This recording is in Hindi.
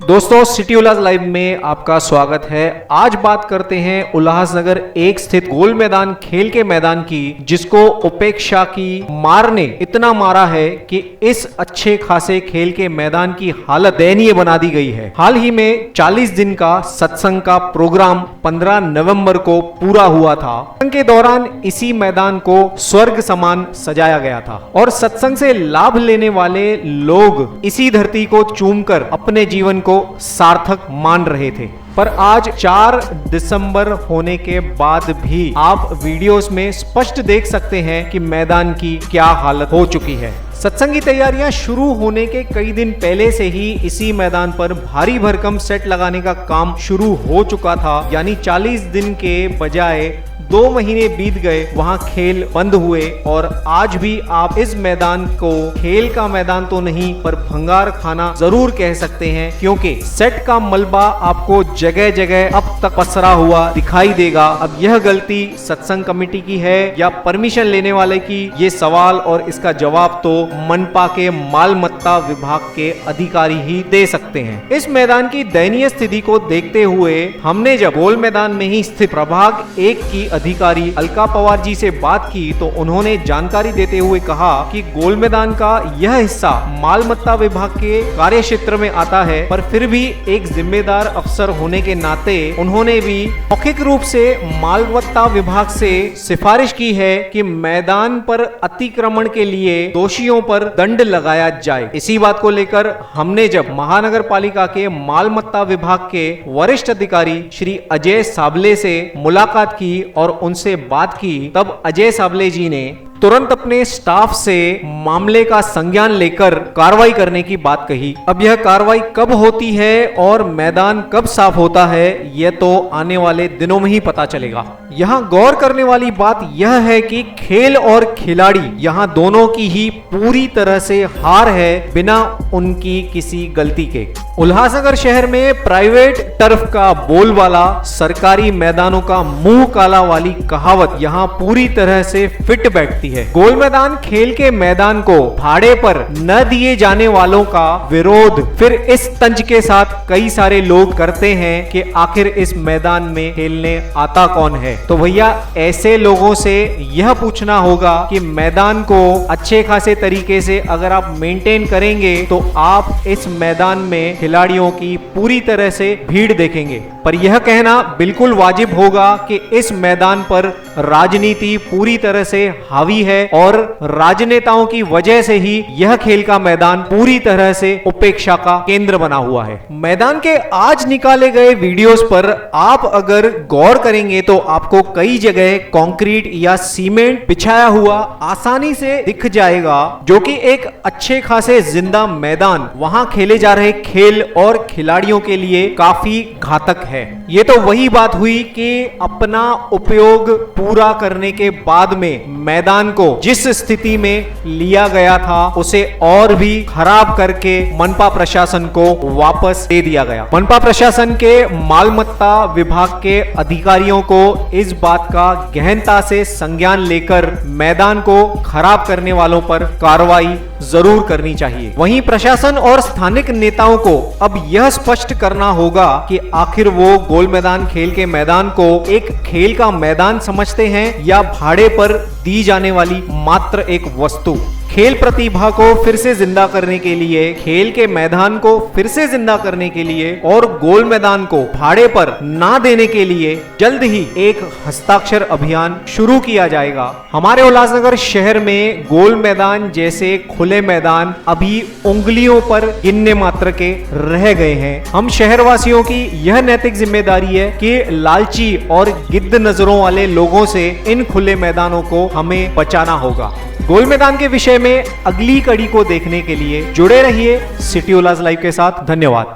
दोस्तों सिटी उल्लास लाइव में आपका स्वागत है। आज बात करते हैं उल्लासनगर 1 स्थित गोल मैदान खेल के मैदान की, जिसको उपेक्षा की मार ने इतना मारा है कि इस अच्छे खासे खेल के मैदान की हालत दयनीय बना दी गई है। हाल ही में 40 दिन का सत्संग का प्रोग्राम 15 नवंबर को पूरा हुआ था। सत्संग के दौरान इसी मैदान को स्वर्ग समान सजाया गया था और सत्संग से लाभ लेने वाले लोग इसी धरती को चूमकर अपने जीवन को सार्थक मान रहे थे। पर आज 4 दिसंबर होने के बाद भी आप वीडियोस में स्पष्ट देख सकते हैं कि मैदान की क्या हालत हो चुकी है। सत्संग की तैयारियां शुरू होने के कई दिन पहले से ही इसी मैदान पर भारी भरकम सेट लगाने का काम शुरू हो चुका था। यानी 40 दिन के बजाय 2 महीने बीत गए, वहां खेल बंद हुए और आज भी आप इस मैदान को खेल का मैदान तो नहीं पर भंगार खाना जरूर कह सकते हैं, क्योंकि सेट का मलबा आपको जगह जगह अब तक पसरा हुआ दिखाई देगा। अब यह गलती सत्संग कमेटी की है या परमिशन लेने वाले की, ये सवाल और इसका जवाब तो मनपा के मालमत्ता विभाग के अधिकारी ही दे सकते हैं। इस मैदान की दयनीय स्थिति को देखते हुए हमने जब गोल मैदान में ही स्थित प्रभाग 1 की अधिकारी अलका पवार जी से बात की तो उन्होंने जानकारी देते हुए कहा कि गोल मैदान का यह हिस्सा मालमत्ता विभाग के कार्य क्षेत्र में आता है, पर फिर भी एक जिम्मेदार अफसर होने के नाते उन्होंने भी मौखिक रूप से मालमत्ता विभाग से सिफारिश की है कि मैदान पर अतिक्रमण के लिए दोषियों पर दंड लगाया जाए। इसी बात को लेकर हमने जब महानगर पालिका के मालमत्ता विभाग के वरिष्ठ अधिकारी श्री अजय साबले से मुलाकात की और उनसे बात की, तब अजय साबले जी ने तुरंत अपने स्टाफ से मामले का संज्ञान लेकर कार्रवाई करने की बात कही। अब यह कार्रवाई कब होती है और मैदान कब साफ होता है, यह तो आने वाले दिनों में ही पता चलेगा। यहाँ गौर करने वाली बात यह है कि खेल और खिलाड़ी यहाँ दोनों की ही पूरी तरह से हार है, बिना उनकी किसी गलती के। उल्लासनगर शहर में प्राइवेट टर्फ का बोलबाला, सरकारी मैदानों का मुंह काला वाली कहावत यहाँ पूरी तरह से फिट बैठती है। गोल मैदान खेल के मैदान को भाड़े पर न दिए जाने वालों का विरोध फिर इस तंज के साथ कई सारे लोग करते हैं कि आखिर इस मैदान में खेलने आता कौन है। तो भैया ऐसे लोगों से यह पूछना होगा कि मैदान को अच्छे खासे तरीके से अगर आप मेंटेन करेंगे तो आप इस मैदान में खिलाड़ियों की पूरी तरह से भीड़ देखेंगे। पर यह कहना बिल्कुल वाजिब होगा कि इस मैदान पर राजनीति पूरी तरह से हावी है और राजनेताओं की वजह से ही यह खेल का मैदान पूरी तरह से उपेक्षा का केंद्र बना हुआ है। मैदान के आज निकाले गए वीडियोस पर आप अगर गौर करेंगे तो आपको कई जगह कंक्रीट या सीमेंट बिछाया हुआ आसानी से दिख जाएगा, जो कि एक अच्छे खासे जिंदा मैदान वहां खेले जा रहे खेल और खिलाड़ियों के लिए काफी घातक है। ये तो वही बात हुई कि अपना उपयोग पूरा करने के बाद में मैदान को जिस स्थिति में लिया गया था उसे और भी खराब करके मनपा प्रशासन को वापस दे दिया गया। मनपा प्रशासन के मालमत्ता विभाग के अधिकारियों को इस बात का गहनता से संज्ञान लेकर मैदान को खराब करने वालों पर कार्रवाई जरूर करनी चाहिए। वहीं प्रशासन और स्थानिक नेताओं को अब यह स्पष्ट करना होगा कि आखिर वो गोल मैदान खेल के मैदान को एक खेल का मैदान समझते हैं या भाड़े पर दी जाने वाली मात्र एक वस्तु। खेल प्रतिभा को फिर से जिंदा करने के लिए, खेल के मैदान को फिर से जिंदा करने के लिए और गोल मैदान को भाड़े पर ना देने के लिए जल्द ही एक हस्ताक्षर अभियान शुरू किया जाएगा। हमारे उल्लासनगर शहर में गोल मैदान जैसे खुले मैदान अभी उंगलियों पर गिनने मात्र के रह गए हैं। हम शहरवासियों की यह नैतिक जिम्मेदारी है कि लालची और गिद्ध नजरों वाले लोगों से इन खुले मैदानों को हमें बचाना होगा। गोल मैदान के विषय में अगली कड़ी को देखने के लिए जुड़े रहिए सिटी उल्लास लाइव के साथ। धन्यवाद।